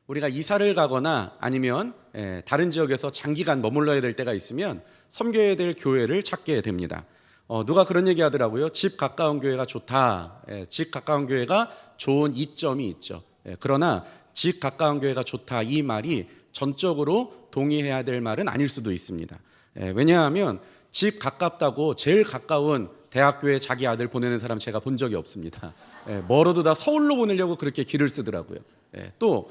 우리가 이사를 가거나 아니면 다른 지역에서 장기간 머물러야 될 때가 있으면 섬겨야 될 교회를 찾게 됩니다. 누가 그런 얘기 하더라고요. 집 가까운 교회가 좋다. 집 가까운 교회가 좋은 이점이 있죠. 그러나 집 가까운 교회가 좋다 이 말이 전적으로 동의해야 될 말은 아닐 수도 있습니다. 왜냐하면 집 가깝다고 제일 가까운 대학교에 자기 아들 보내는 사람 제가 본 적이 없습니다. 멀어도 다 서울로 보내려고 그렇게 길을 쓰더라고요. 또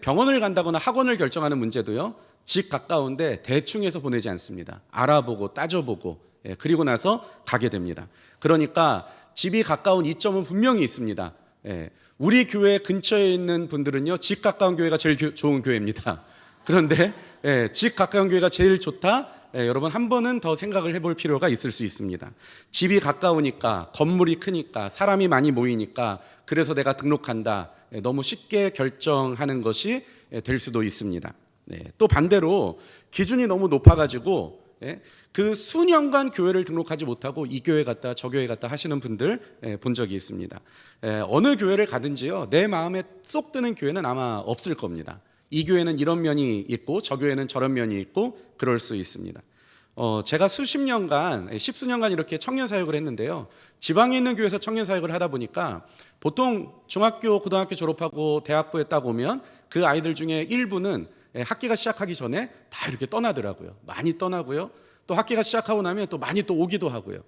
병원을 간다거나 학원을 결정하는 문제도요, 집 가까운데 대충 해서 보내지 않습니다. 알아보고 따져보고 그리고 나서 가게 됩니다. 그러니까 집이 가까운 이점은 분명히 있습니다. 우리 교회 근처에 있는 분들은요, 집 가까운 교회가 제일 좋은 교회입니다. 그런데 집 가까운 교회가 제일 좋다? 여러분 한 번은 더 생각을 해볼 필요가 있을 수 있습니다. 집이 가까우니까, 건물이 크니까, 사람이 많이 모이니까 그래서 내가 등록한다, 너무 쉽게 결정하는 것이 될 수도 있습니다. 또 반대로 기준이 너무 높아가지고 그 수년간 교회를 등록하지 못하고 이 교회 갔다 저 교회 갔다 하시는 분들 본 적이 있습니다. 어느 교회를 가든지요, 내 마음에 쏙 드는 교회는 아마 없을 겁니다. 이 교회는 이런 면이 있고 저 교회는 저런 면이 있고 그럴 수 있습니다. 제가 십수년간 이렇게 청년 사역을 했는데요, 지방에 있는 교회에서 청년 사역을 하다 보니까 보통 중학교, 고등학교 졸업하고 대학부에 딱 오면 그 아이들 중에 일부는 학기가 시작하기 전에 다 이렇게 떠나더라고요. 많이 떠나고요, 또 학기가 시작하고 나면 또 많이 또 오기도 하고요.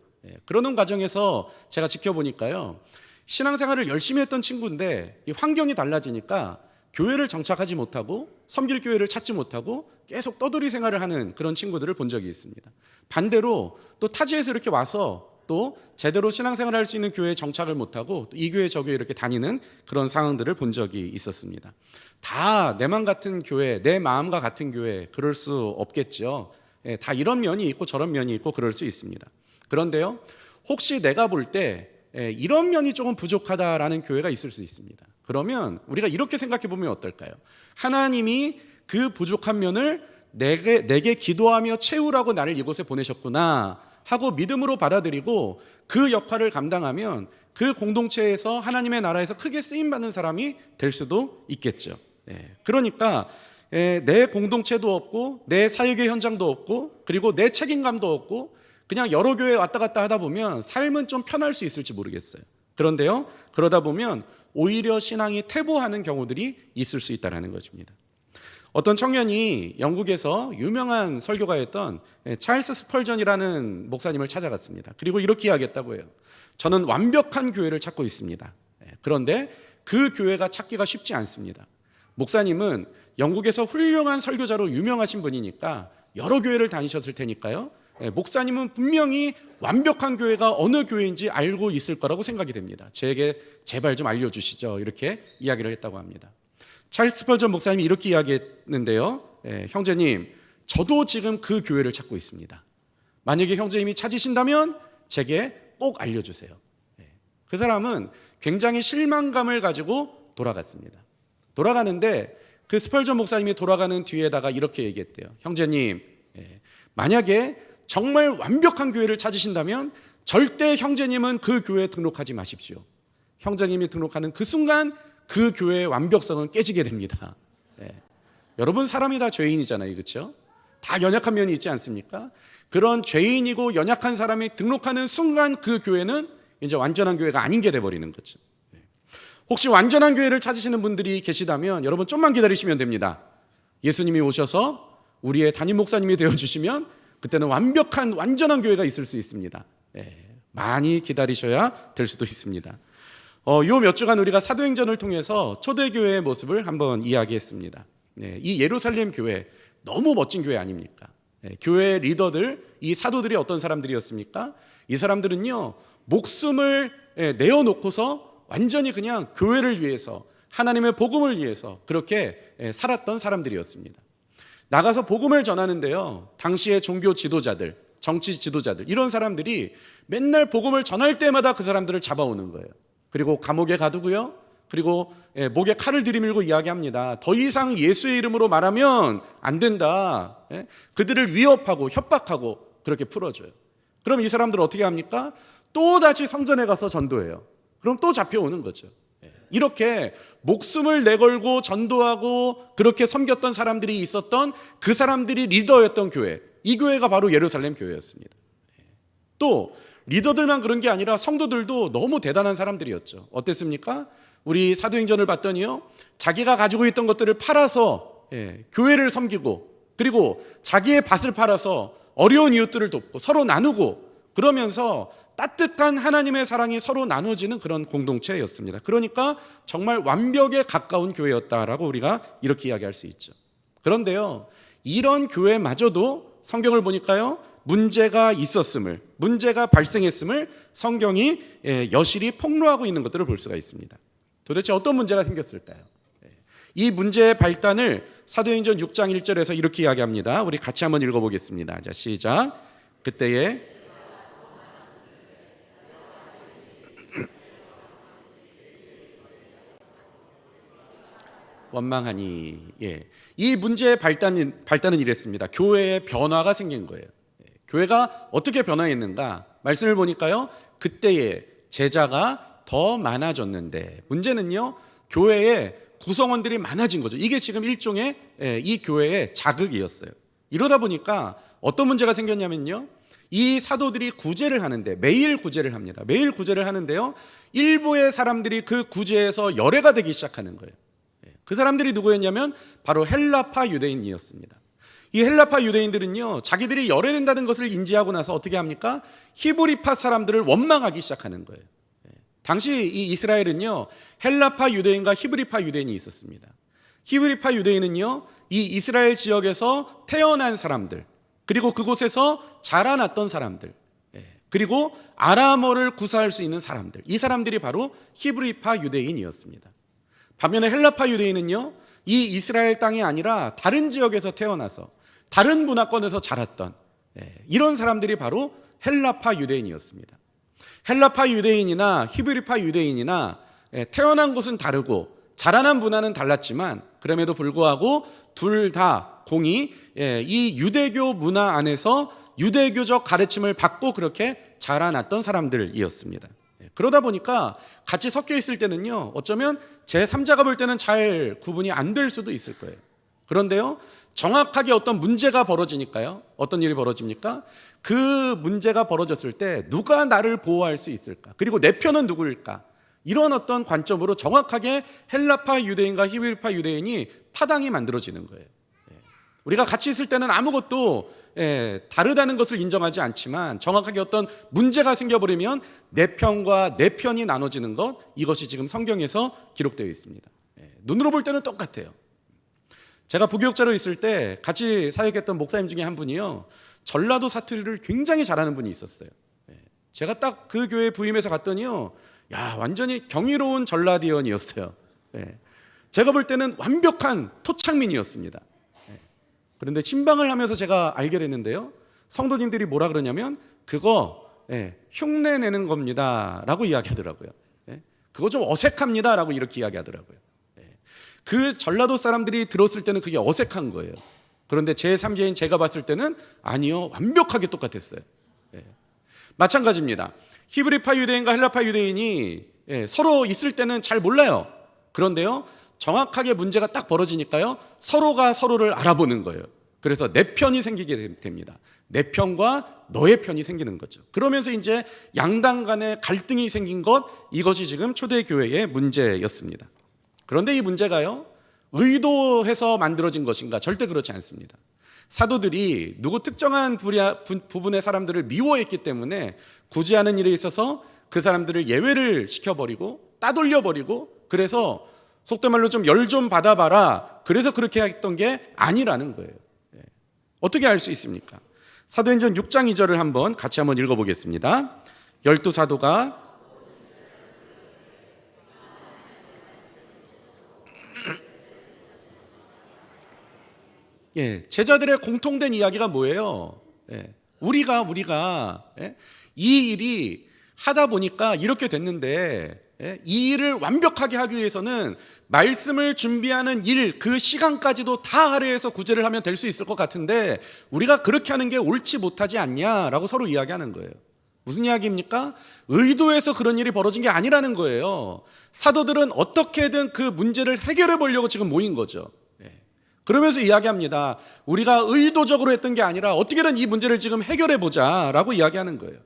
그러는 과정에서 제가 지켜보니까요, 신앙생활을 열심히 했던 친구인데 이 환경이 달라지니까 교회를 정착하지 못하고 섬길 교회를 찾지 못하고 계속 떠돌이 생활을 하는 그런 친구들을 본 적이 있습니다. 반대로 또 타지에서 이렇게 와서 또 제대로 신앙생활을 할 수 있는 교회에 정착을 못하고 이 교회 저 교회 이렇게 다니는 그런 상황들을 본 적이 있었습니다. 다 내 맘 같은 교회, 내 마음과 같은 교회 그럴 수 없겠죠. 다 이런 면이 있고 저런 면이 있고 그럴 수 있습니다. 그런데요, 혹시 내가 볼 때 이런 면이 조금 부족하다라는 교회가 있을 수 있습니다. 그러면 우리가 이렇게 생각해 보면 어떨까요? 하나님이 그 부족한 면을 내게 기도하며 채우라고 나를 이곳에 보내셨구나 하고 믿음으로 받아들이고 그 역할을 감당하면 그 공동체에서 하나님의 나라에서 크게 쓰임받는 사람이 될 수도 있겠죠. 그러니까 내 공동체도 없고 내 사역의 현장도 없고 그리고 내 책임감도 없고 그냥 여러 교회 왔다 갔다 하다 보면 삶은 좀 편할 수 있을지 모르겠어요. 그런데요, 그러다 보면 오히려 신앙이 퇴보하는 경우들이 있을 수 있다는 것입니다. 어떤 청년이 영국에서 유명한 설교가였던 찰스 스펄전이라는 목사님을 찾아갔습니다. 그리고 이렇게 이야기했다고 해요. 저는 완벽한 교회를 찾고 있습니다. 그런데 그 교회가 찾기가 쉽지 않습니다. 목사님은 영국에서 훌륭한 설교자로 유명하신 분이니까 여러 교회를 다니셨을 테니까요, 목사님은 분명히 완벽한 교회가 어느 교회인지 알고 있을 거라고 생각이 됩니다. 저에게 제발 좀 알려주시죠. 이렇게 이야기를 했다고 합니다. 찰스 스펄전 목사님이 이렇게 이야기했는데요, 형제님, 저도 지금 그 교회를 찾고 있습니다. 만약에 형제님이 찾으신다면 제게 꼭 알려주세요. 그 사람은 굉장히 실망감을 가지고 돌아갔습니다. 돌아가는데 그 스펄전 목사님이 돌아가는 뒤에다가 이렇게 얘기했대요. 형제님, 만약에 정말 완벽한 교회를 찾으신다면 절대 형제님은 그 교회에 등록하지 마십시오. 형제님이 등록하는 그 순간 그 교회의 완벽성은 깨지게 됩니다. 여러분, 사람이 다 죄인이잖아요, 그렇죠? 다 연약한 면이 있지 않습니까? 그런 죄인이고 연약한 사람이 등록하는 순간 그 교회는 이제 완전한 교회가 아닌 게 돼버리는 거죠. 혹시 완전한 교회를 찾으시는 분들이 계시다면 여러분 좀만 기다리시면 됩니다. 예수님이 오셔서 우리의 담임 목사님이 되어주시면 그때는 완전한 교회가 있을 수 있습니다. 많이 기다리셔야 될 수도 있습니다. 요 몇 주간 우리가 사도행전을 통해서 초대교회의 모습을 한번 이야기했습니다. 이 예루살렘 교회 너무 멋진 교회 아닙니까? 교회 리더들, 이 사도들이 어떤 사람들이었습니까? 이 사람들은요, 목숨을 내어놓고서 완전히 그냥 교회를 위해서, 하나님의 복음을 위해서 그렇게 살았던 사람들이었습니다. 나가서 복음을 전하는데요, 당시의 종교 지도자들, 정치 지도자들, 이런 사람들이 맨날 복음을 전할 때마다 그 사람들을 잡아오는 거예요. 그리고 감옥에 가두고요, 그리고 목에 칼을 들이밀고 이야기합니다. 더 이상 예수의 이름으로 말하면 안 된다. 그들을 위협하고 협박하고 그렇게 풀어줘요. 그럼 이 사람들 어떻게 합니까? 또다시 성전에 가서 전도해요. 그럼 또 잡혀오는 거죠. 이렇게 목숨을 내걸고 전도하고 그렇게 섬겼던 사람들이 있었던 그 사람들이 리더였던 교회, 이 교회가 바로 예루살렘 교회였습니다. 또 리더들만 그런 게 아니라 성도들도 너무 대단한 사람들이었죠. 어땠습니까? 우리 사도행전을 봤더니요, 자기가 가지고 있던 것들을 팔아서 교회를 섬기고, 그리고 자기의 밭을 팔아서 어려운 이웃들을 돕고 서로 나누고, 그러면서 따뜻한 하나님의 사랑이 서로 나눠지는 그런 공동체였습니다. 그러니까 정말 완벽에 가까운 교회였다라고 우리가 이렇게 이야기할 수 있죠. 그런데요, 이런 교회마저도 성경을 보니까요, 문제가 있었음을, 문제가 발생했음을 성경이 여실히 폭로하고 있는 것들을 볼 수가 있습니다. 도대체 어떤 문제가 생겼을까요? 이 문제의 발단을 사도행전 6장 1절에서 이렇게 이야기합니다. 우리 같이 한번 읽어보겠습니다. 자, 시작. 그때에 원망하니, 이 문제의 발단은 이랬습니다. 교회의 변화가 생긴 거예요. 교회가 어떻게 변화했는가? 말씀을 보니까요, 그때에 제자가 더 많아졌는데, 문제는요, 교회에 구성원들이 많아진 거죠. 이게 지금 일종의 이 교회의 자극이었어요. 이러다 보니까 어떤 문제가 생겼냐면요, 이 사도들이 구제를 하는데, 매일 구제를 합니다. 매일 구제를 하는데요, 일부의 사람들이 그 구제에서 열애가 되기 시작하는 거예요. 그 사람들이 누구였냐면 바로 헬라파 유대인이었습니다. 이 헬라파 유대인들은요, 자기들이 열애된다는 것을 인지하고 나서 어떻게 합니까? 히브리파 사람들을 원망하기 시작하는 거예요. 당시 이 이스라엘은요, 헬라파 유대인과 히브리파 유대인이 있었습니다. 히브리파 유대인은요, 이 이스라엘 지역에서 태어난 사람들, 그리고 그곳에서 자라났던 사람들, 그리고 아람어를 구사할 수 있는 사람들, 이 사람들이 바로 히브리파 유대인이었습니다. 반면에 헬라파 유대인은요, 이 이스라엘 땅이 아니라 다른 지역에서 태어나서 다른 문화권에서 자랐던 이런 사람들이 바로 헬라파 유대인이었습니다. 헬라파 유대인이나 히브리파 유대인이나 태어난 곳은 다르고 자라난 문화는 달랐지만, 그럼에도 불구하고 둘 다 공히 이 유대교 문화 안에서 유대교적 가르침을 받고 그렇게 자라났던 사람들이었습니다. 그러다 보니까 같이 섞여 있을 때는요, 어쩌면 제3자가 볼 때는 잘 구분이 안 될 수도 있을 거예요. 그런데요, 정확하게 어떤 문제가 벌어지니까요, 어떤 일이 벌어집니까? 그 문제가 벌어졌을 때 누가 나를 보호할 수 있을까? 그리고 내 편은 누구일까? 이런 어떤 관점으로 정확하게 헬라파 유대인과 히브리파 유대인이 파당이 만들어지는 거예요. 우리가 같이 있을 때는 아무것도 다르다는 것을 인정하지 않지만, 정확하게 어떤 문제가 생겨버리면 내 편과 내 편이 나눠지는 것, 이것이 지금 성경에서 기록되어 있습니다. 눈으로 볼 때는 똑같아요. 제가 부교육자로 있을 때 같이 사역했던 목사님 중에 한 분이요, 전라도 사투리를 굉장히 잘하는 분이 있었어요. 제가 딱 그 교회 부임해서 갔더니요, 야, 완전히 경이로운 전라디언이었어요. 제가 볼 때는 완벽한 토착민이었습니다. 그런데 신방을 하면서 제가 알게 됐는데요, 성도님들이 뭐라 그러냐면 그거 흉내 내는 겁니다 라고 이야기하더라고요. 그거 좀 어색합니다 라고 이렇게 이야기하더라고요. 그 전라도 사람들이 들었을 때는 그게 어색한 거예요. 그런데 제3자인 제가 봤을 때는 아니요, 완벽하게 똑같았어요. 마찬가지입니다. 히브리파 유대인과 헬라파 유대인이 서로 있을 때는 잘 몰라요. 그런데요, 정확하게 문제가 딱 벌어지니까요, 서로가 서로를 알아보는 거예요. 그래서 내 편이 생기게 됩니다. 내 편과 너의 편이 생기는 거죠. 그러면서 이제 양당 간의 갈등이 생긴 것, 이것이 지금 초대교회의 문제였습니다. 그런데 이 문제가요, 의도해서 만들어진 것인가? 절대 그렇지 않습니다. 사도들이 누구 특정한 부분의 사람들을 미워했기 때문에 구제하는 일에 있어서 그 사람들을 예외를 시켜버리고 따돌려버리고, 그래서 속된 말로 좀 열 좀 받아봐라, 그래서 그렇게 했던 게 아니라는 거예요. 어떻게 알 수 있습니까? 사도행전 6장 2절을 같이 한번 읽어보겠습니다. 12사도가 제자들의 공통된 이야기가 뭐예요? 우리가 이 일이 하다 보니까 이렇게 됐는데, 이 일을 완벽하게 하기 위해서는 말씀을 준비하는 일, 그 시간까지도 다 할애해서 구제를 하면 될 수 있을 것 같은데 우리가 그렇게 하는 게 옳지 못하지 않냐라고 서로 이야기하는 거예요. 무슨 이야기입니까? 의도해서 그런 일이 벌어진 게 아니라는 거예요. 사도들은 어떻게든 그 문제를 해결해 보려고 지금 모인 거죠. 그러면서 이야기합니다. 우리가 의도적으로 했던 게 아니라 어떻게든 이 문제를 지금 해결해 보자라고 이야기하는 거예요.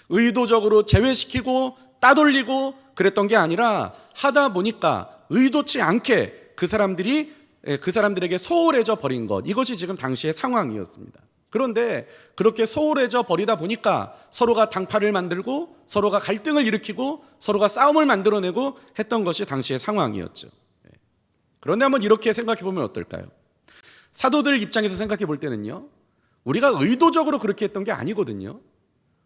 의도적으로 제외시키고 따돌리고 그랬던 게 아니라 하다 보니까 의도치 않게 그 사람들에게 소홀해져 버린 것, 이것이 지금 당시의 상황이었습니다. 그런데 그렇게 소홀해져 버리다 보니까 서로가 당파를 만들고 서로가 갈등을 일으키고 서로가 싸움을 만들어내고 했던 것이 당시의 상황이었죠. 그런데 한번 이렇게 생각해 보면 어떨까요? 사도들 입장에서 생각해 볼 때는요, 우리가 의도적으로 그렇게 했던 게 아니거든요.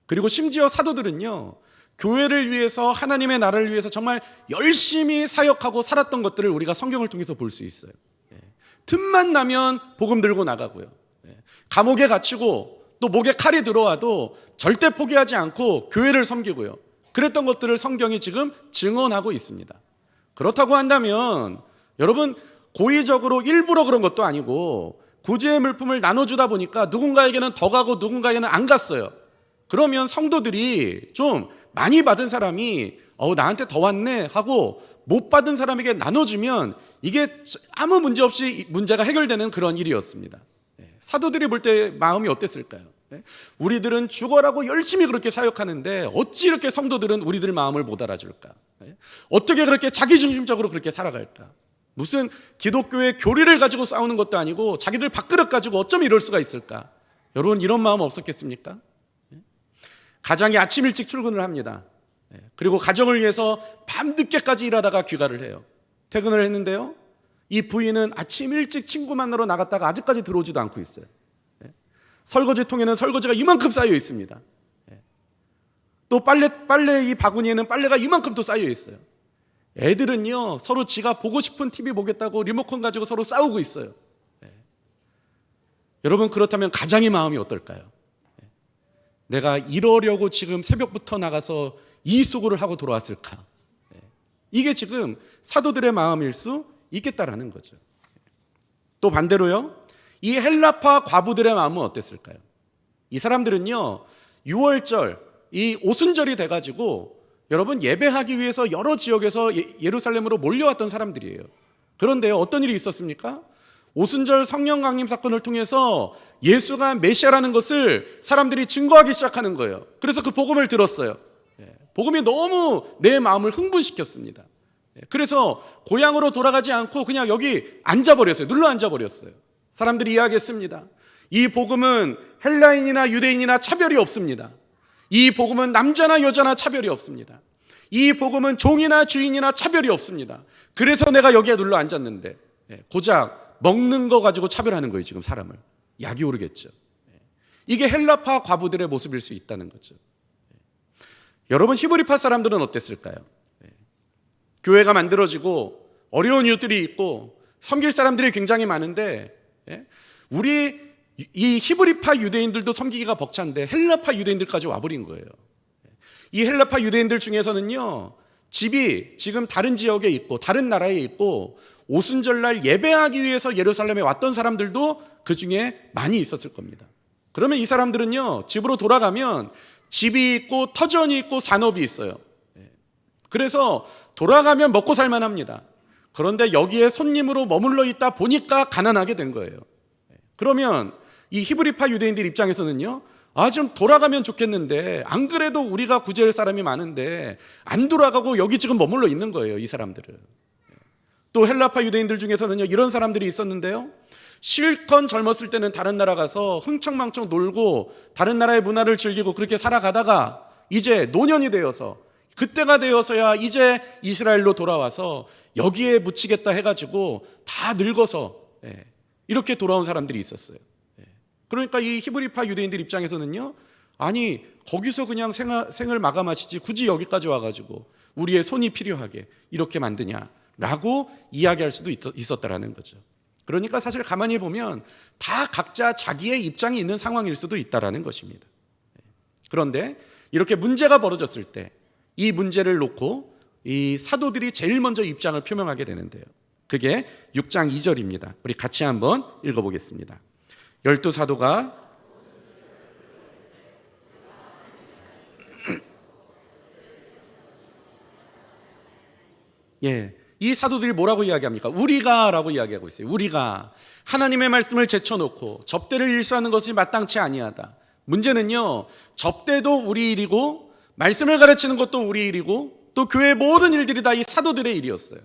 그리고 심지어 사도들은요, 교회를 위해서, 하나님의 나라를 위해서 정말 열심히 사역하고 살았던 것들을 우리가 성경을 통해서 볼 수 있어요. 틈만 나면 복음 들고 나가고요, 감옥에 갇히고 또 목에 칼이 들어와도 절대 포기하지 않고 교회를 섬기고요, 그랬던 것들을 성경이 지금 증언하고 있습니다. 그렇다고 한다면 여러분, 고의적으로 일부러 그런 것도 아니고 구제의 물품을 나눠주다 보니까 누군가에게는 더 가고 누군가에게는 안 갔어요. 그러면 성도들이 좀 많이 받은 사람이 나한테 더 왔네 하고 못 받은 사람에게 나눠주면 이게 아무 문제 없이 문제가 해결되는 그런 일이었습니다. 사도들이 볼 때 마음이 어땠을까요? 우리들은 죽어라고 열심히 그렇게 사역하는데 어찌 이렇게 성도들은 우리들 마음을 못 알아줄까? 어떻게 그렇게 자기중심적으로 그렇게 살아갈까? 무슨 기독교의 교리를 가지고 싸우는 것도 아니고 자기들 밥그릇 가지고 어쩜 이럴 수가 있을까? 여러분, 이런 마음 없었겠습니까? 가장이 아침 일찍 출근을 합니다. 그리고 가정을 위해서 밤늦게까지 일하다가 귀가를 해요. 퇴근을 했는데요, 이 부인은 아침 일찍 친구 만나러 나갔다가 아직까지 들어오지도 않고 있어요. 설거지통에는 설거지가 이만큼 쌓여 있습니다. 또 빨래 이 바구니에는 빨래가 이만큼 또 쌓여 있어요. 애들은요, 서로 지가 보고 싶은 TV 보겠다고 리모컨 가지고 서로 싸우고 있어요. 여러분, 그렇다면 가장의 마음이 어떨까요? 내가 이러려고 지금 새벽부터 나가서 이 수고를 하고 돌아왔을까? 이게 지금 사도들의 마음일 수 있겠다라는 거죠. 또 반대로요, 이 헬라파 과부들의 마음은 어땠을까요? 이 사람들은요, 6월절, 이 오순절이 돼가지고 여러분, 예배하기 위해서 여러 지역에서 예루살렘으로 몰려왔던 사람들이에요. 그런데 어떤 일이 있었습니까? 오순절 성령 강림 사건을 통해서 예수가 메시아라는 것을 사람들이 증거하기 시작하는 거예요. 그래서 그 복음을 들었어요. 복음이 너무 내 마음을 흥분시켰습니다. 그래서 고향으로 돌아가지 않고 그냥 여기 앉아버렸어요. 눌러 앉아버렸어요. 사람들이 이야기했습니다. 이 복음은 헬라인이나 유대인이나 차별이 없습니다. 이 복음은 남자나 여자나 차별이 없습니다. 이 복음은 종이나 주인이나 차별이 없습니다. 그래서 내가 여기에 눌러 앉았는데, 고작 먹는 거 가지고 차별하는 거예요. 지금 사람을. 약이 오르겠죠. 이게 헬라파 과부들의 모습일 수 있다는 거죠. 여러분, 히브리파 사람들은 어땠을까요? 교회가 만들어지고 어려운 이웃들이 있고 섬길 사람들이 굉장히 많은데, 우리 이 히브리파 유대인들도 섬기기가 벅찬데 헬라파 유대인들까지 와버린 거예요. 이 헬라파 유대인들 중에서는요, 집이 지금 다른 지역에 있고 다른 나라에 있고 오순절날 예배하기 위해서 예루살렘에 왔던 사람들도 그 중에 많이 있었을 겁니다. 그러면 이 사람들은요, 집으로 돌아가면 집이 있고 터전이 있고 산업이 있어요. 그래서 돌아가면 먹고 살만합니다. 그런데 여기에 손님으로 머물러 있다 보니까 가난하게 된 거예요. 그러면 이 히브리파 유대인들 입장에서는요, 좀 돌아가면 좋겠는데 안 그래도 우리가 구제할 사람이 많은데 안 돌아가고 여기 지금 머물러 있는 거예요, 이 사람들은. 또 헬라파 유대인들 중에서는요, 이런 사람들이 있었는데요, 실컷 젊었을 때는 다른 나라 가서 흥청망청 놀고 다른 나라의 문화를 즐기고 그렇게 살아가다가 이제 노년이 되어서, 그때가 되어서야 이제 이스라엘로 돌아와서 여기에 묻히겠다 해가지고 다 늙어서 이렇게 돌아온 사람들이 있었어요. 그러니까 이 히브리파 유대인들 입장에서는요, 아니 거기서 그냥 생을 마감하시지 굳이 여기까지 와가지고 우리의 손이 필요하게 이렇게 만드냐라고 이야기할 수도 있었다라는 거죠. 그러니까 사실 가만히 보면 다 각자 자기의 입장이 있는 상황일 수도 있다라는 것입니다. 그런데 이렇게 문제가 벌어졌을 때 이 문제를 놓고 이 사도들이 제일 먼저 입장을 표명하게 되는데요, 그게 6장 2절입니다. 우리 같이 한번 읽어보겠습니다. 12 사도가 예, 이 사도들이 뭐라고 이야기합니까? 우리가라고 이야기하고 있어요. 우리가 하나님의 말씀을 제쳐놓고 접대를 일수하는 것이 마땅치 아니하다. 문제는요, 접대도 우리 일이고 말씀을 가르치는 것도 우리 일이고 또 교회의 모든 일들이 다 이 사도들의 일이었어요.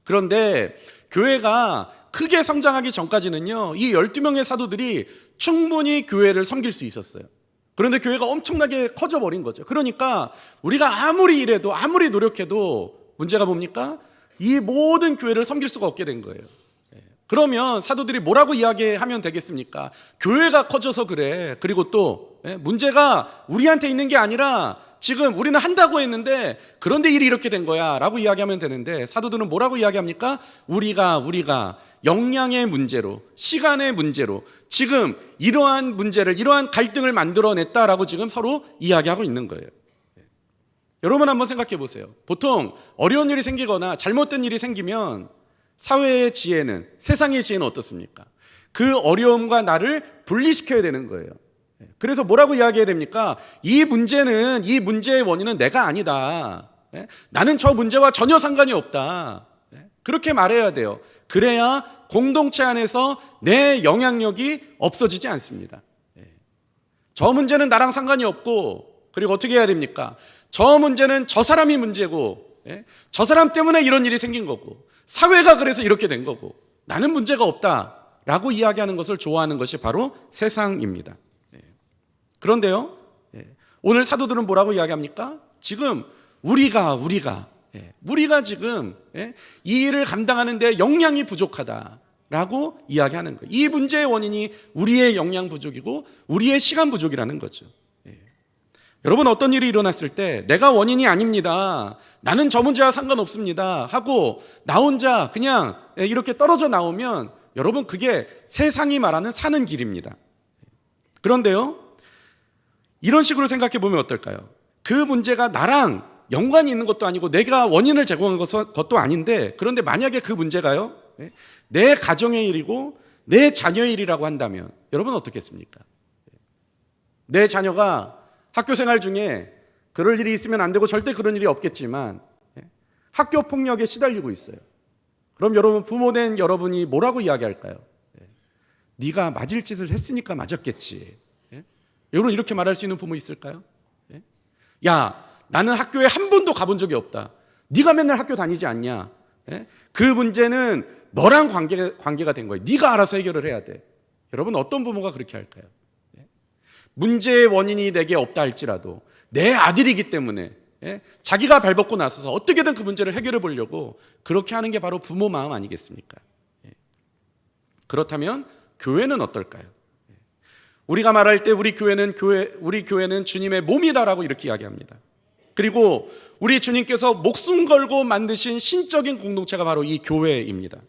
그런데 교회가 크게 성장하기 전까지는요, 이 12명의 사도들이 충분히 교회를 섬길 수 있었어요. 그런데 교회가 엄청나게 커져버린 거죠. 그러니까 우리가 아무리 일해도 아무리 노력해도 문제가 뭡니까? 이 모든 교회를 섬길 수가 없게 된 거예요. 그러면 사도들이 뭐라고 이야기하면 되겠습니까? 교회가 커져서 그래. 그리고 또 문제가 우리한테 있는 게 아니라 지금 우리는 한다고 했는데 그런데 일이 이렇게 된 거야 라고 이야기하면 되는데, 사도들은 뭐라고 이야기합니까? 우리가 역량의 문제로, 시간의 문제로 지금 이러한 문제를, 이러한 갈등을 만들어냈다라고 지금 서로 이야기하고 있는 거예요. 여러분 한번 생각해 보세요. 보통 어려운 일이 생기거나 잘못된 일이 생기면 사회의 지혜는, 세상의 지혜는 어떻습니까? 그 어려움과 나를 분리시켜야 되는 거예요. 그래서 뭐라고 이야기해야 됩니까? 이 문제의 원인은 내가 아니다. 나는 저 문제와 전혀 상관이 없다. 그렇게 말해야 돼요. 그래야 공동체 안에서 내 영향력이 없어지지 않습니다. 저 문제는 나랑 상관이 없고, 그리고 어떻게 해야 됩니까? 저 문제는 저 사람이 문제고, 저 사람 때문에 이런 일이 생긴 거고, 사회가 그래서 이렇게 된 거고, 나는 문제가 없다라고 이야기하는 것을 좋아하는 것이 바로 세상입니다. 그런데요, 오늘 사도들은 뭐라고 이야기합니까? 지금 우리가 지금 이 일을 감당하는데 역량이 부족하다라고 이야기하는 거예요. 이 문제의 원인이 우리의 역량 부족이고 우리의 시간 부족이라는 거죠. 여러분, 어떤 일이 일어났을 때 내가 원인이 아닙니다, 나는 저 문제와 상관없습니다 하고 나 혼자 그냥 이렇게 떨어져 나오면 여러분, 그게 세상이 말하는 사는 길입니다. 그런데요, 이런 식으로 생각해 보면 어떨까요? 그 문제가 나랑 연관이 있는 것도 아니고 내가 원인을 제공한 것도 아닌데, 그런데 만약에 그 문제가요, 내 가정의 일이고 내 자녀의 일이라고 한다면 여러분 어떻겠습니까? 내 자녀가 학교 생활 중에 그럴 일이 있으면 안 되고 절대 그런 일이 없겠지만 학교 폭력에 시달리고 있어요. 그럼 여러분, 부모된 여러분이 뭐라고 이야기할까요? 네가 맞을 짓을 했으니까 맞았겠지. 여러분, 이렇게 말할 수 있는 부모 있을까요? 야, 나는 학교에 한 번도 가본 적이 없다, 네가 맨날 학교 다니지 않냐, 그 문제는 너랑 관계가 된 거야, 네가 알아서 해결을 해야 돼. 여러분, 어떤 부모가 그렇게 할까요? 문제의 원인이 내게 없다 할지라도 내 아들이기 때문에 자기가 발벗고 나서서 어떻게든 그 문제를 해결해 보려고 그렇게 하는 게 바로 부모 마음 아니겠습니까? 그렇다면 교회는 어떨까요? 우리가 말할 때 우리 교회는 주님의 몸이다라고 이렇게 이야기합니다. 그리고 우리 주님께서 목숨 걸고 만드신 신적인 공동체가 바로 이 교회입니다.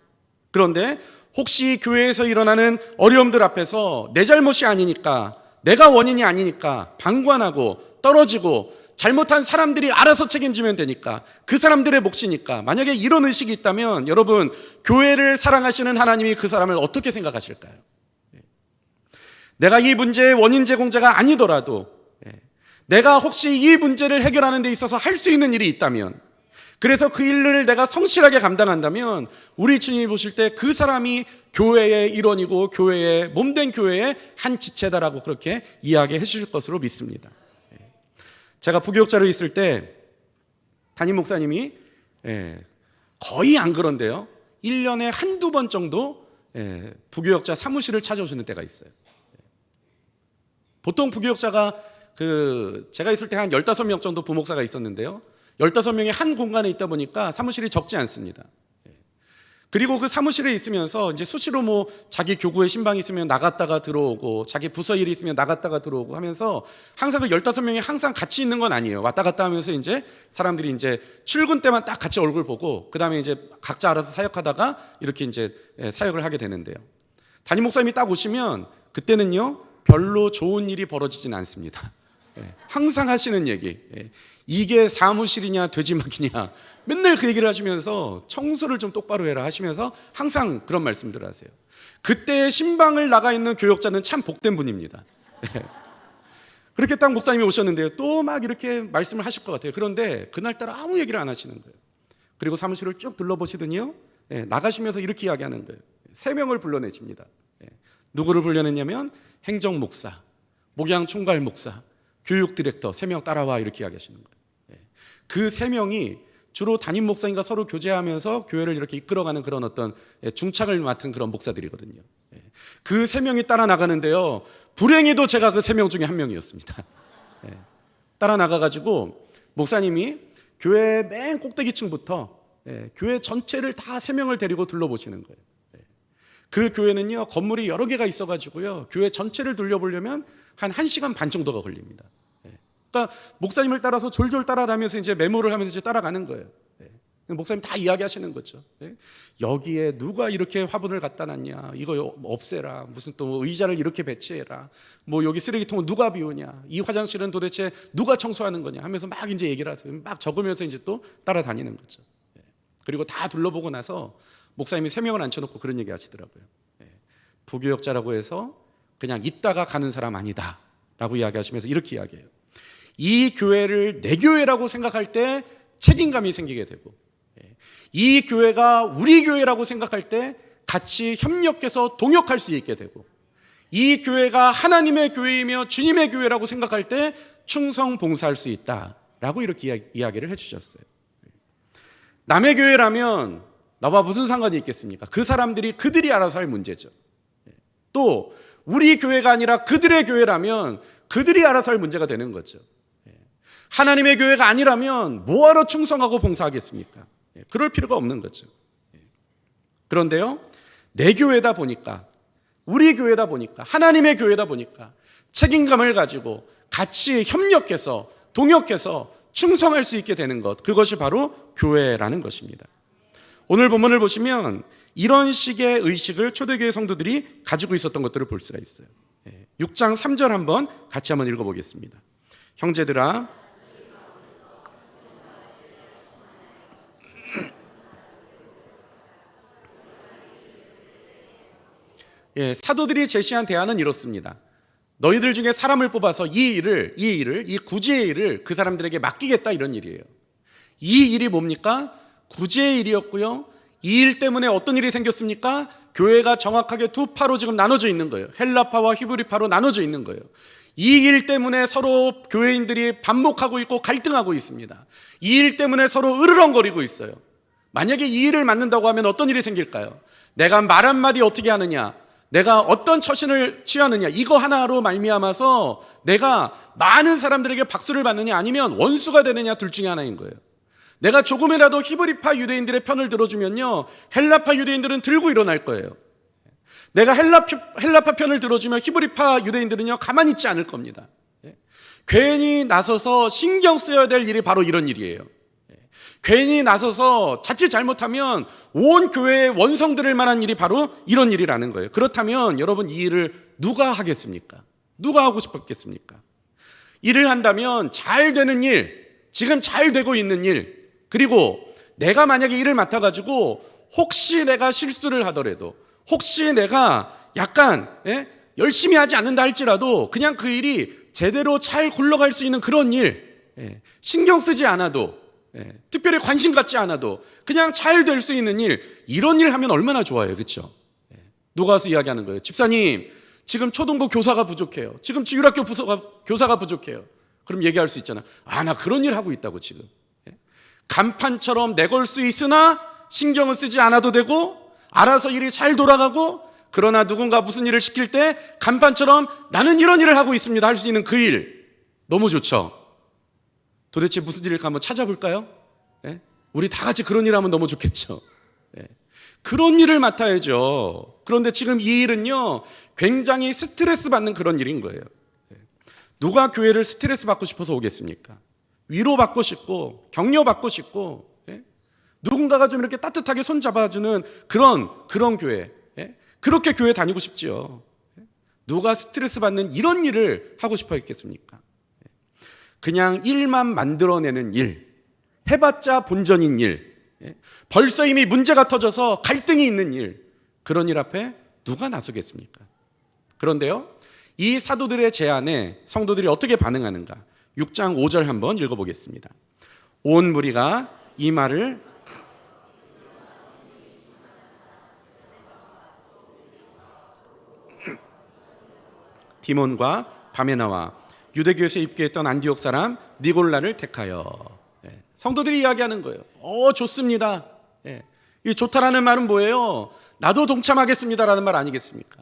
그런데 혹시 교회에서 일어나는 어려움들 앞에서 내 잘못이 아니니까, 내가 원인이 아니니까 방관하고 떨어지고 잘못한 사람들이 알아서 책임지면 되니까, 그 사람들의 몫이니까, 만약에 이런 의식이 있다면 여러분, 교회를 사랑하시는 하나님이 그 사람을 어떻게 생각하실까요? 내가 이 문제의 원인 제공자가 아니더라도 내가 혹시 이 문제를 해결하는 데 있어서 할 수 있는 일이 있다면, 그래서 그 일을 내가 성실하게 감당한다면 우리 주님이 보실 때 그 사람이 교회의 일원이고 교회의, 몸된 교회의 한 지체다라고 그렇게 이야기해 주실 것으로 믿습니다. 제가 부교육자로 있을 때 담임 목사님이 거의 안 그런데요, 1년에 한두 번 정도 부교육자 사무실을 찾아오시는 때가 있어요. 보통 부교육자가 제가 있을 때 한 15명 정도 부목사가 있었는데요, 15명이 한 공간에 있다 보니까 사무실이 적지 않습니다. 그리고 그 사무실에 있으면서 이제 수시로 자기 교구에 신방이 있으면 나갔다가 들어오고, 자기 부서 일이 있으면 나갔다가 들어오고 하면서 항상 그 15명이 항상 같이 있는 건 아니에요. 왔다 갔다 하면서 이제 사람들이 이제 출근 때만 딱 같이 얼굴 보고 그 다음에 이제 각자 알아서 사역하다가 이렇게 이제 사역을 하게 되는데요, 담임 목사님이 딱 오시면 그때는요 별로 좋은 일이 벌어지진 않습니다. 항상 하시는 얘기, 이게 사무실이냐 돼지막이냐, 맨날 그 얘기를 하시면서 청소를 좀 똑바로 해라 하시면서 항상 그런 말씀들을 하세요. 그때 신방을 나가 있는 교역자는 참 복된 분입니다. 그렇게 딱 목사님이 오셨는데요, 또 막 이렇게 말씀을 하실 것 같아요. 그런데 그날따라 아무 얘기를 안 하시는 거예요. 그리고 사무실을 쭉 둘러보시더니요, 나가시면서 이렇게 이야기하는 거예요. 3명을 불러내십니다. 누구를 불러냈냐면 행정목사, 목양 총괄 목사, 교육 디렉터 3명 따라와, 이렇게 이야기하시는 거예요. 그 3명이 주로 담임 목사님과 서로 교제하면서 교회를 이렇게 이끌어가는 그런 어떤 중창을 맡은 그런 목사들이거든요. 그 3명이 따라 나가는데요, 불행히도 제가 그 3명 중에 한 명이었습니다. 따라 나가가지고 목사님이 교회 맨 꼭대기층부터 교회 전체를 다 3명을 데리고 둘러보시는 거예요. 그 교회는요, 건물이 여러 개가 있어가지고요, 교회 전체를 둘러보려면 한 1시간 반 정도가 걸립니다. 그러니까 목사님을 따라서 졸졸 따라가면서 이제 메모를 하면서 이제 따라가는 거예요. 목사님 다 이야기하시는 거죠. 여기에 누가 이렇게 화분을 갖다 놨냐, 이거 없애라, 무슨 또 의자를 이렇게 배치해라, 뭐 여기 쓰레기통은 누가 비우냐, 이 화장실은 도대체 누가 청소하는 거냐 하면서 막 이제 얘기를 하세요. 막 적으면서 이제 또 따라다니는 거죠. 그리고 다 둘러보고 나서 목사님이 3명을 앉혀놓고 그런 얘기 하시더라고요. 부교역자라고 해서 그냥 있다가 가는 사람 아니다 라고 이야기하시면서 이렇게 이야기해요. 이 교회를 내 교회라고 생각할 때 책임감이 생기게 되고, 이 교회가 우리 교회라고 생각할 때 같이 협력해서 동역할 수 있게 되고, 이 교회가 하나님의 교회이며 주님의 교회라고 생각할 때 충성 봉사할 수 있다라고 이렇게 이야기를 해주셨어요. 남의 교회라면 나와 무슨 상관이 있겠습니까? 그 사람들이 그들이 알아서 할 문제죠. 또 우리 교회가 아니라 그들의 교회라면 그들이 알아서 할 문제가 되는 거죠. 하나님의 교회가 아니라면 뭐하러 충성하고 봉사하겠습니까? 그럴 필요가 없는 거죠. 그런데요, 내 교회다 보니까, 우리 교회다 보니까, 하나님의 교회다 보니까 책임감을 가지고 같이 협력해서 동역해서 충성할 수 있게 되는 것, 그것이 바로 교회라는 것입니다. 오늘 본문을 보시면 이런 식의 의식을 초대교회 성도들이 가지고 있었던 것들을 볼 수가 있어요. 6장 3절 한번 같이 한번 읽어보겠습니다. 형제들아, 사도들이 제시한 대안은 이렇습니다. 너희들 중에 사람을 뽑아서 이 구제의 일을 그 사람들에게 맡기겠다, 이런 일이에요. 이 일이 뭡니까? 구제의 일이었고요. 이 일 때문에 어떤 일이 생겼습니까? 교회가 정확하게 두 파로 지금 나눠져 있는 거예요. 헬라파와 히브리파로 나눠져 있는 거예요. 이 일 때문에 서로 교회인들이 반목하고 있고 갈등하고 있습니다. 이 일 때문에 서로 으르렁거리고 있어요. 만약에 이 일을 맡는다고 하면 어떤 일이 생길까요? 내가 말 한마디 어떻게 하느냐, 내가 어떤 처신을 취하느냐, 이거 하나로 말미암아서 내가 많은 사람들에게 박수를 받느냐 아니면 원수가 되느냐, 둘 중에 하나인 거예요. 내가 조금이라도 히브리파 유대인들의 편을 들어주면요, 헬라파 유대인들은 들고 일어날 거예요. 내가 헬라파 편을 들어주면 히브리파 유대인들은요, 가만히 있지 않을 겁니다. 괜히 나서서 신경 써야 될 일이 바로 이런 일이에요. 괜히 나서서 자칫 잘못하면 온 교회의 원성들을 만한 일이 바로 이런 일이라는 거예요. 그렇다면 여러분, 이 일을 누가 하겠습니까? 누가 하고 싶었겠습니까? 일을 한다면 잘 되는 일, 지금 잘 되고 있는 일, 그리고 내가 만약에 일을 맡아가지고 혹시 내가 실수를 하더라도, 혹시 내가 약간 열심히 하지 않는다 할지라도 그냥 그 일이 제대로 잘 굴러갈 수 있는 그런 일, 신경 쓰지 않아도, 특별히 관심 갖지 않아도 그냥 잘 될 수 있는 일, 이런 일 하면 얼마나 좋아요, 그렇죠? 누가 와서 이야기하는 거예요. 집사님, 지금 초등부 교사가 부족해요. 지금 유학교 교사가 부족해요. 그럼 얘기할 수 있잖아. 나 그런 일 하고 있다고. 지금 간판처럼 내걸 수 있으나 신경을 쓰지 않아도 되고 알아서 일이 잘 돌아가고, 그러나 누군가 무슨 일을 시킬 때 간판처럼 나는 이런 일을 하고 있습니다 할 수 있는 그 일, 너무 좋죠. 도대체 무슨 일일까 한번 찾아볼까요? 우리 다 같이 그런 일 하면 너무 좋겠죠. 그런 일을 맡아야죠. 그런데 지금 이 일은요, 굉장히 스트레스 받는 그런 일인 거예요. 누가 교회를 스트레스 받고 싶어서 오겠습니까? 위로받고 싶고 격려받고 싶고, 누군가가 좀 이렇게 따뜻하게 손 잡아주는 그런 교회, 그렇게 교회 다니고 싶지요. 누가 스트레스 받는 이런 일을 하고 싶어 했겠습니까? 그냥 일만 만들어내는 일, 해봤자 본전인 일, 벌써 이미 문제가 터져서 갈등이 있는 일, 그런 일 앞에 누가 나서겠습니까? 그런데요, 이 사도들의 제안에 성도들이 어떻게 반응하는가? 6장 5절 한번 읽어보겠습니다. 온 무리가 이 말을 디몬과 바메나와 유대교에서 입교했던 안디옥 사람 니골라를 택하여. 성도들이 이야기하는 거예요. 좋습니다. 이 좋다라는 말은 뭐예요? 나도 동참하겠습니다라는 말 아니겠습니까?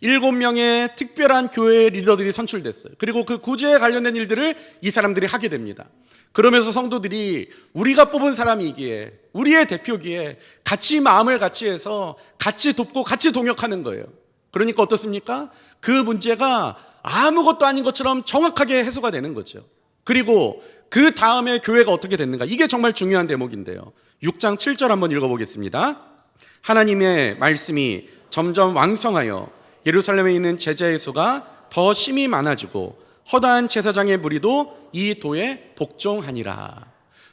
7명의 특별한 교회 리더들이 선출됐어요. 그리고 그 구제에 관련된 일들을 이 사람들이 하게 됩니다. 그러면서 성도들이 우리가 뽑은 사람이기에, 우리의 대표기에 같이 마음을 같이 해서 같이 돕고 같이 동역하는 거예요. 그러니까 어떻습니까? 그 문제가 아무것도 아닌 것처럼 정확하게 해소가 되는 거죠. 그리고 그 다음에 교회가 어떻게 됐는가? 이게 정말 중요한 대목인데요. 6장 7절 한번 읽어보겠습니다. 하나님의 말씀이 점점 왕성하여 예루살렘에 있는 제자의 수가 더 심히 많아지고 허다한 제사장의 무리도 이 도에 복종하니라.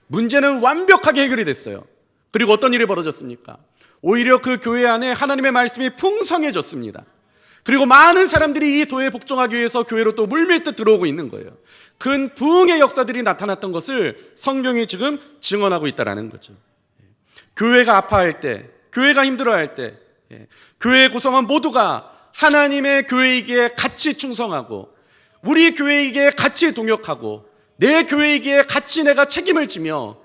문제는 완벽하게 해결이 됐어요. 그리고 어떤 일이 벌어졌습니까? 오히려 그 교회 안에 하나님의 말씀이 풍성해졌습니다. 그리고 많은 사람들이 이 도에 복종하기 위해서 교회로 또 물밀듯 들어오고 있는 거예요. 큰 부흥의 역사들이 나타났던 것을 성경이 지금 증언하고 있다는 거죠. 교회가 아파할 때, 교회가 힘들어할 때, 교회의 구성원 모두가 하나님의 교회이기에 같이 충성하고, 우리 교회이기에 같이 동역하고, 내 교회이기에 같이 내가 책임을 지며,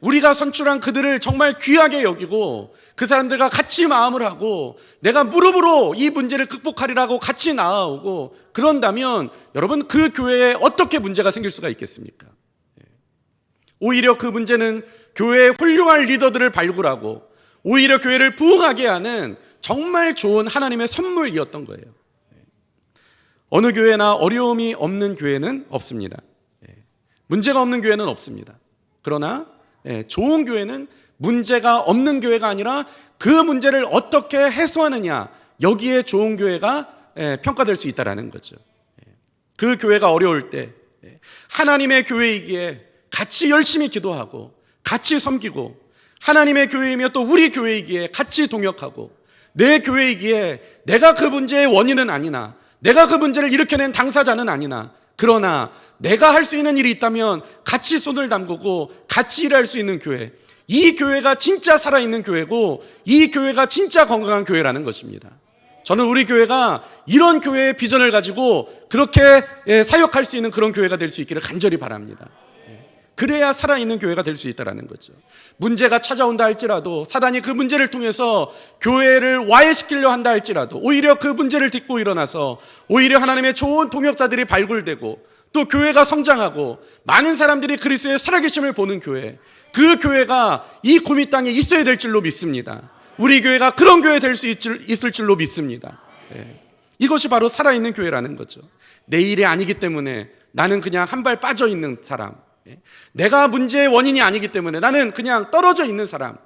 우리가 선출한 그들을 정말 귀하게 여기고 그 사람들과 같이 마음을 하고 내가 무릎으로 이 문제를 극복하리라고 같이 나아오고 그런다면 여러분, 그 교회에 어떻게 문제가 생길 수가 있겠습니까? 오히려 그 문제는 교회의 훌륭한 리더들을 발굴하고 오히려 교회를 부흥하게 하는 정말 좋은 하나님의 선물이었던 거예요. 어느 교회나 어려움이 없는 교회는 없습니다. 문제가 없는 교회는 없습니다. 그러나 좋은 교회는 문제가 없는 교회가 아니라 그 문제를 어떻게 해소하느냐, 여기에 좋은 교회가 평가될 수 있다는 거죠. 그 교회가 어려울 때 하나님의 교회이기에 같이 열심히 기도하고 같이 섬기고, 하나님의 교회이며 또 우리 교회이기에 같이 동역하고, 내 교회이기에 내가 그 문제의 원인은 아니나 내가 그 문제를 일으켜낸 당사자는 아니나, 그러나 내가 할 수 있는 일이 있다면 같이 손을 담그고 같이 일할 수 있는 교회, 이 교회가 진짜 살아있는 교회고 이 교회가 진짜 건강한 교회라는 것입니다. 저는 우리 교회가 이런 교회의 비전을 가지고 그렇게 사역할 수 있는 그런 교회가 될 수 있기를 간절히 바랍니다. 그래야 살아있는 교회가 될 수 있다는 거죠. 문제가 찾아온다 할지라도, 사단이 그 문제를 통해서 교회를 와해시키려 한다 할지라도, 오히려 그 문제를 딛고 일어나서 오히려 하나님의 좋은 동역자들이 발굴되고 또 교회가 성장하고 많은 사람들이 그리스도의 살아계심을 보는 교회, 그 교회가 이 구미 땅에 있어야 될 줄로 믿습니다. 우리 교회가 그런 교회 될 수 있을 줄로 믿습니다. 이것이 바로 살아있는 교회라는 거죠. 내 일이 아니기 때문에 나는 그냥 한 발 빠져 있는 사람, 내가 문제의 원인이 아니기 때문에 나는 그냥 떨어져 있는 사람,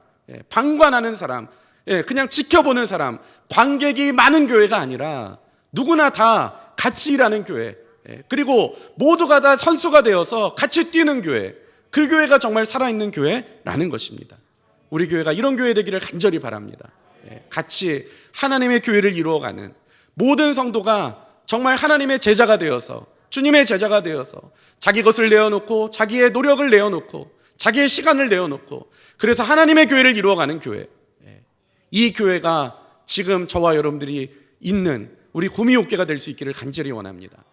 방관하는 사람, 그냥 지켜보는 사람, 관객이 많은 교회가 아니라 누구나 다 같이 일하는 교회, 그리고 모두가 다 선수가 되어서 같이 뛰는 교회, 그 교회가 정말 살아있는 교회라는 것입니다. 우리 교회가 이런 교회 되기를 간절히 바랍니다. 같이 하나님의 교회를 이루어가는 모든 성도가 정말 하나님의 제자가 되어서, 주님의 제자가 되어서 자기 것을 내어놓고 자기의 노력을 내어놓고 자기의 시간을 내어놓고 그래서 하나님의 교회를 이루어가는 교회, 이 교회가 지금 저와 여러분들이 있는 우리 구미옥교가 될 수 있기를 간절히 원합니다.